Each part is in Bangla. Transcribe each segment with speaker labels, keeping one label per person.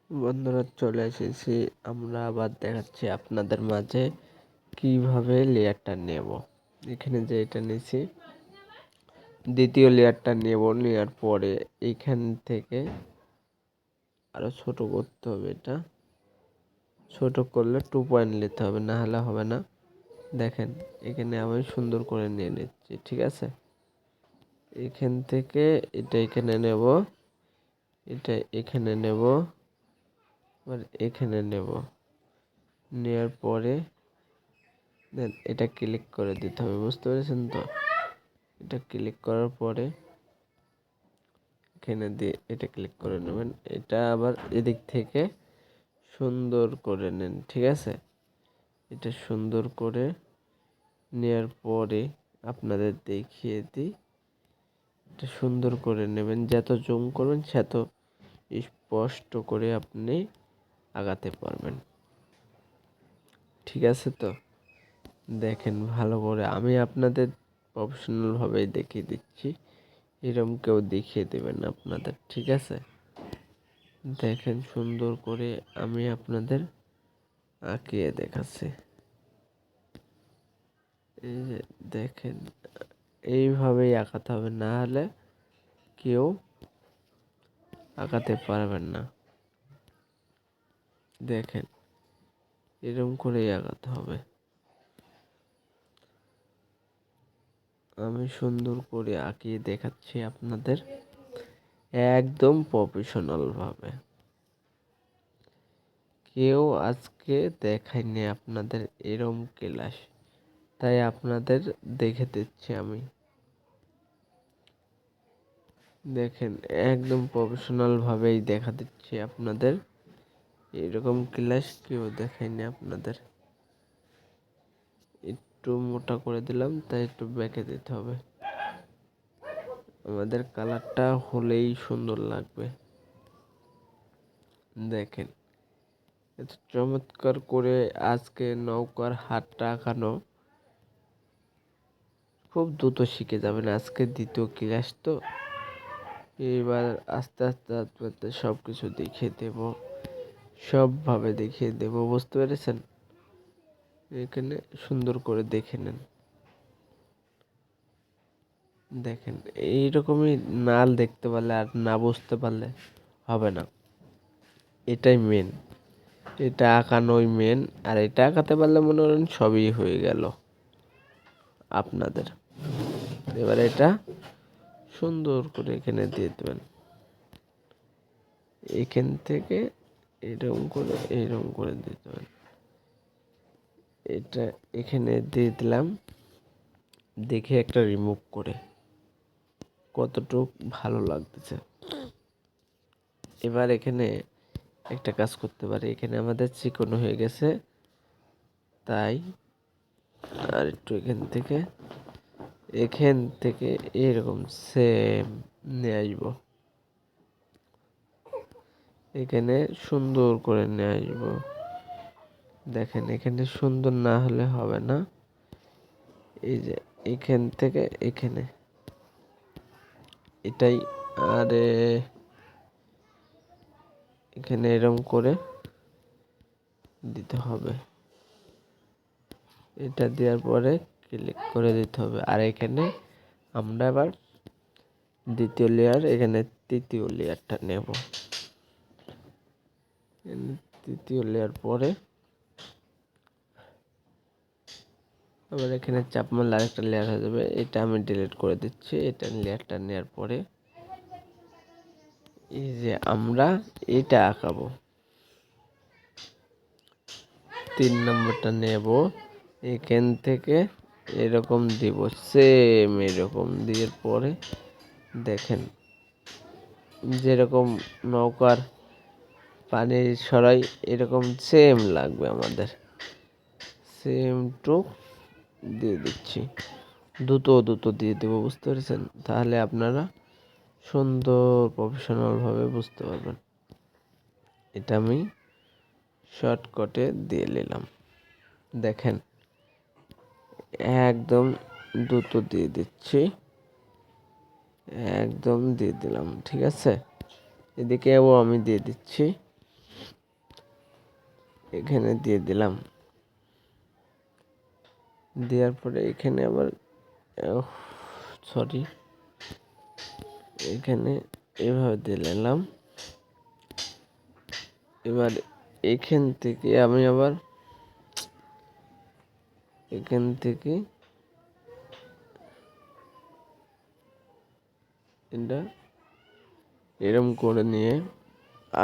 Speaker 1: বন্ধুরা, চলে এসেছি। আমরা আবার দেখাচ্ছি আপনাদের মাঝে কিভাবে লেয়ারটা নেব। এখানে যে এটা নিয়েছি, দ্বিতীয় লেয়ারটা নেব। নেওয়ার পরে এইখান থেকে আরো ছোট করতে হবে। এটা ছোট করলে 2 পয়েন্ট নিতে হবে, না হলে হবে না। দেখেন, এখানে আমি সুন্দর করে নিয়ে নিচ্ছি। ঠিক আছে, এখান থেকে এটা এখানে নেব, এটা এখানে নেব, আবার এখানে নেব। নেওয়ার পরে দেন এটা ক্লিক করে দিতে হবে। বুঝতে পেরেছেন তো? এটা ক্লিক করার পরে এখানে দিয়ে এটা ক্লিক করে নেবেন। এটা আবার এদিক থেকে সুন্দর করে নেন। ঠিক আছে, এটা সুন্দর করে নেওয়ার পরে আপনাদের দেখিয়ে দিই। এটা সুন্দর করে নেবেন, যত জুম করবেন তত স্পষ্ট করে আপনি আগাতে পারবেন। ঠিক আছে তো? দেখেন ভালো করে, আমি আপনাদের প্রফেশনাল ভাবে দেখিয়ে দিচ্ছি, এরকম কেউ দেখিয়ে দেবেন আপনাদের। ঠিক আছে, দেখেন সুন্দর করে আমি আপনাদের আঁকিয়ে দেখাচ্ছি। এই যে দেখেন, এইভাবেই আঁকাতে হবে, না হলে কেউ আঁকাতে পারবেন না। দেখেন, এরকম করেই আঁকাতে হবে। আমি সুন্দর করে আঁকিয়ে দেখাচ্ছি আপনাদের, একদম প্রফেশনাল ভাবে। কেউ আজকে দেখায়নি আপনাদের এরম ক্লাস, তাই আপনাদের দেখে দিচ্ছি আমি। দেখেন, একদম প্রফেশনাল ভাবেই দেখা দিচ্ছি আপনাদের। এরকম ক্লাস কেউ দেখায়নি আপনাদের। একটু মোটা করে দিলাম, তাই একটু বেঁকে দিতে হবে। আমাদের কালারটা হলেই সুন্দর লাগবে। দেখেন, এত চমৎকার করে আজকে নৌকার হাতটা আঁকানো খুব দ্রুত শিখে যাবেন। আজকে দ্বিতীয় ক্লাস তো, এবার আস্তে আস্তে আস্তে আস্তে সব কিছু দেখিয়ে দেব, সবভাবে দেখিয়ে দেব। বুঝতে পেরেছেন? এখানে সুন্দর করে দেখে নেন। দেখেন, এইরকমই নাল দেখতে পারলে আর না বুঝতে পারলে হবে না। এটাই মেন, এটা আঁকানোই মেন। আর এটা আঁকাতে পারলে মনে করেন সবই হয়ে গেল আপনাদের। এবার এটা সুন্দর করে এখানে দিয়ে দেবেন। এখান থেকে এরকম করে দিতে হবে। এটা এখানে দিয়ে দিলাম, দেখে একটা রিমুভ করে কতটুক ভালো লাগতেছে। এবার এখানে একটা কাজ করতে পারি, এখানে আমাদের চিকন হয়ে গেছে, তাই আর একটু এখান থেকে এরকম সেম নিয়ে আসবো। এখানে সুন্দর করে নিয়ে আসবো। দেখেন, এখানে সুন্দর না হলে হবে না। এই যে এখান থেকে এখানে এটাই, আরে এখানে এরকম করে দিতে হবে। এটা দেওয়ার পরে ক্লিক করে দিতে হবে। আর এখানে আমরা আবার দ্বিতীয় লেয়ার, এখানে তৃতীয় লেয়ারটা নেব। তৃতীয় লেয়ার পরে আবার এখানে চাপ মারলে আরেকটা লেয়ার হয়ে যাবে। এটা আমি ডিলিট করে দিচ্ছি। এটা লেয়ারটা নেওয়ার পরে এই যে আমরা এটা আঁকাবো, 3 নম্বরটা নেব। এখান থেকে এরকম দিব, সেম এরকম দিয়ে পরে দেখেন যেরকম নৌকার পানি সরাই এরকম সেম লাগবে আমাদের। সেম টু দিয়ে দিচ্ছি, দুটো দিয়ে দেবো। বুঝতে পেরেছেন? তাহলে আপনারা সুন্দর প্রফেশনাল ভাবে বুঝতে পারবেন। এটা আমি শর্টকাটে দিয়ে নিলাম। দেখেন, একদম দুটো দিয়ে দিচ্ছি, একদম দিয়ে দিলাম। ঠিক আছে, এদিকেও আমি দিয়ে দিচ্ছি। এখানে দিয়ে দিলাম। দেওয়ার পরে এখানে আবার সরি, এখানে এভাবে দিয়ে নিলাম। এবার এখান থেকে আমি আবার এখান থেকে এটা এরম করে নিয়ে,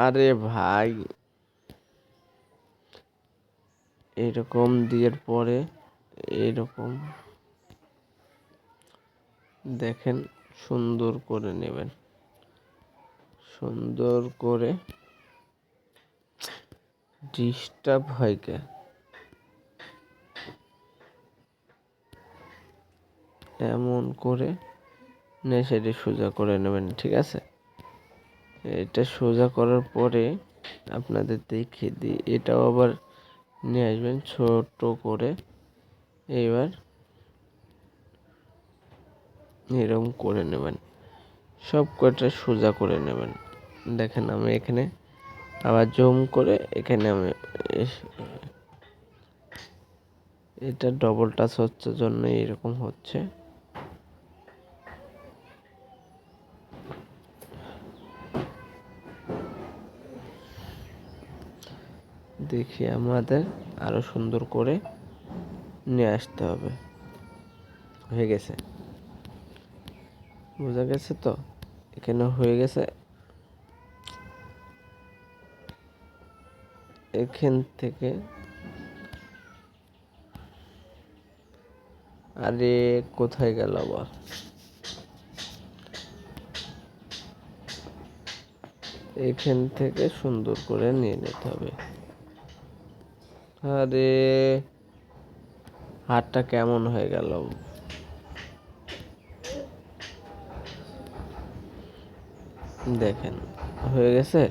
Speaker 1: আরে ভাই, এরকম দেওয়ার পরে এরকম দেখেন সুন্দর করে নেবেন, সুন্দর করে। ডিস্টার্ব হয় কে? এমন করে সেটা সোজা করে নেবেন, ঠিক আছে? এটা সোজা করার পরে আপনাদের দেখিয়ে দিই, এটাও আবার নিয়ে আসবেন ছোট করে। এবার এরকম করে নেবেন, সব কটা সোজা করে নেবেন। দেখেন আমি এখানে আবার জুম করে এখানে আমি এটা ডবল টাচ হচ্ছে জন্য এরকম হচ্ছে। দেখি আমাদের আরো সুন্দর করে নিয়ে আসতে হবে। হয়ে গেছে, বোঝা গেছে তো? এখানে হয়ে গেছে। এখান থেকে আরে কোথায় গেল আবার? এখান থেকে সুন্দর করে নিয়ে নিতে হবে। আরে হাতটা কেমন হয়ে গেল? দেখেন হয়ে গেছে।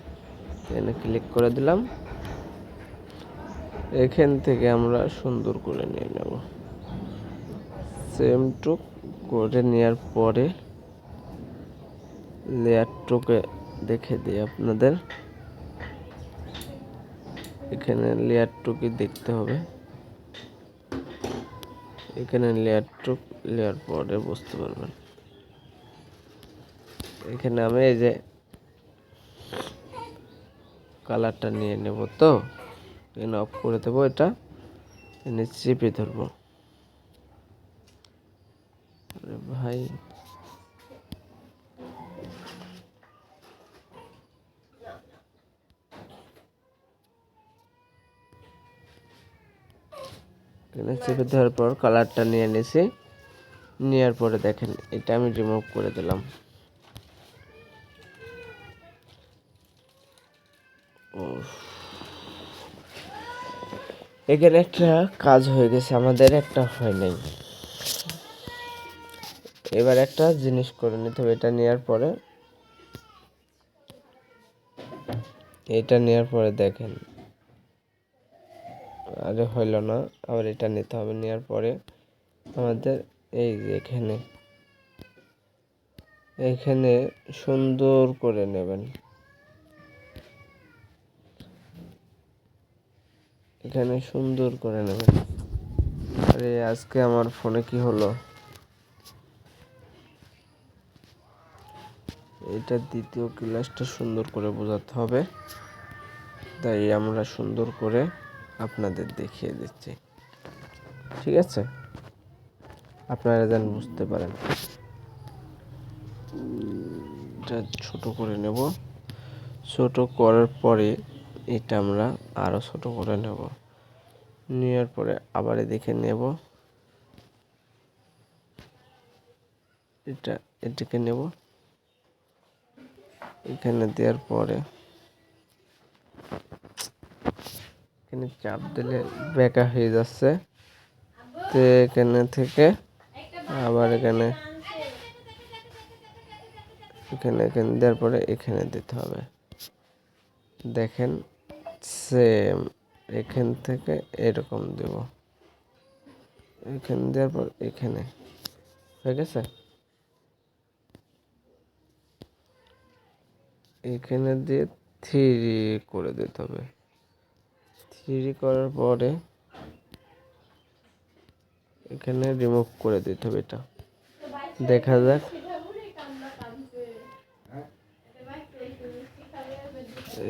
Speaker 1: এখানে ক্লিক করে দিলাম। এখান থেকে আমরা সুন্দর করে নিয়ে নেব। সেম টুক করে নেওয়ার পরে লেয়ার টুকে দেখে দিই আপনাদের। এখানে লেয়ার টুকে দেখতে হবে। এখানে লেয়ার টুক লেয়ার পরে বুঝতে পারবেন। এখানে আমি এই যে কালারটা নিয়ে নেব, তো এখানে অফ করে দেবো। এটা এনে চেপে ধরবো। আরে ভাই, এখানে চেপে ধরার পর কালারটা নিয়ে নিয়েছি। নেওয়ার পরে দেখেন এটা আমি রিমুভ করে দিলাম। এখানে একটা কাজ হয়ে গেছে, আমাদের একটা হয় নাই। এবার একটা জিনিস করে নিতে হবে। এটা নেওয়ার পরে দেখেন, আরে হইল না, আবার এটা নিতে হবে। নেওয়ার পরে আমাদের এই যে এখানে সুন্দর করে নেবেন। এখানে সুন্দর করে নেবেন। আরে আজকে আমার ফোনে কি হলো? এটা দ্বিতীয় ক্লাসটা সুন্দর করে বোঝাতে হবে, তাই আমরা সুন্দর করে আপনাদের দেখিয়ে দিচ্ছি, ঠিক আছে? আপনারা যেন বুঝতে পারেন। এটা ছোট করে নেব। ছোট করার পরে এটা আমরা আরো ছোট করে নেব। নেওয়ার পরে আবার এদিকে নেব। এটাকে নেব। এখানে দেওয়ার পরে এখানে চাপ দিলে বেঁকা হয়ে যাচ্ছে, তো এখানে থেকে আবার এখানে দেওয়ার পরে এখানে দিতে হবে। দেখেন সেম এখান থেকে এরকম দেব। এখানে দেওয়ার পর এখানে হয়ে গেছে। এখানে দিয়ে থ্রি করে দিতে হবে। সিঁড়ি করার পরে এখানে রিমুভ করে দিতে হবে এটা। দেখা যাক।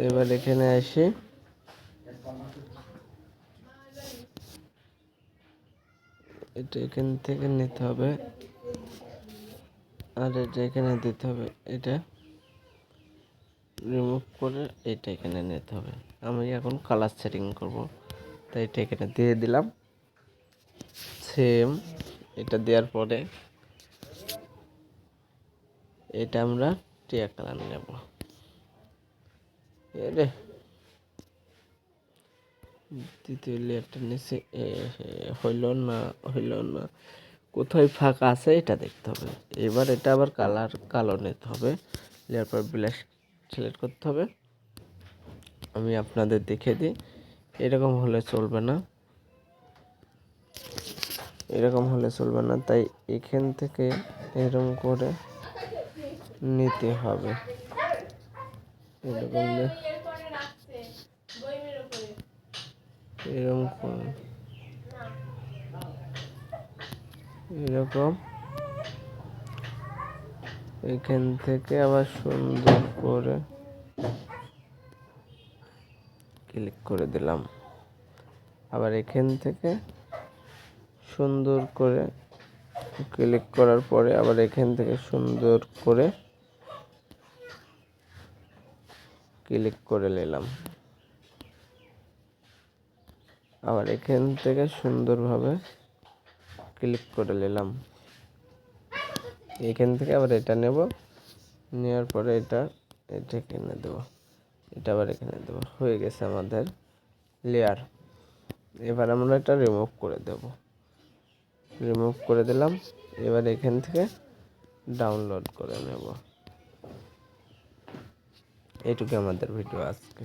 Speaker 1: এবার এখানে আসি, এটা এখান থেকে নিতে হবে আর এটা এখানে দিতে হবে। এটা রিমুভ করে এটা এখানে নিতে হবে। আমি এখন কালার সেটিং করব, তাই এটা এখানে দিয়ে দিলাম। সেম এটা দেওয়ার পরে এটা আমরা টিয়া কালার নেব। রে দ্বিতীয় লেয়ারটা নিচে হইল না, কোথায় ফাঁকা আছে এটা দেখতে হবে। এবার এটা আবার কালো নিতে হবে। লেয়ার পর ব্ল্যাক সিলেক্ট করতে হবে। আমি আপনাদের দেখে দিই, এরকম হলে চলবে না, এরকম হলে চলবে না, তাই এখান থেকে এরকম করে নিতে হবে। এরকম এরকম এখান থেকে আবার সুন্দর করে ক্লিক করে দিলাম। আবার এখান থেকে সুন্দর করে ক্লিক করার পরে আবার এখান থেকে সুন্দর করে ক্লিক করে নিলাম। আবার এখান থেকে সুন্দরভাবে ক্লিক করে নিলাম। এখান থেকে আবার এটা নেব, নেওয়ার পরে এটা এখানে দেবো, এটা আবার এখানে দেবো। হয়ে গেছে আমাদের লেয়ার। এবার আমরা এটা রিমুভ করে দেব। রিমুভ করে দিলাম। এবার এখান থেকে ডাউনলোড করে নেব। এইটুকু আমাদের ভিডিও আজকে।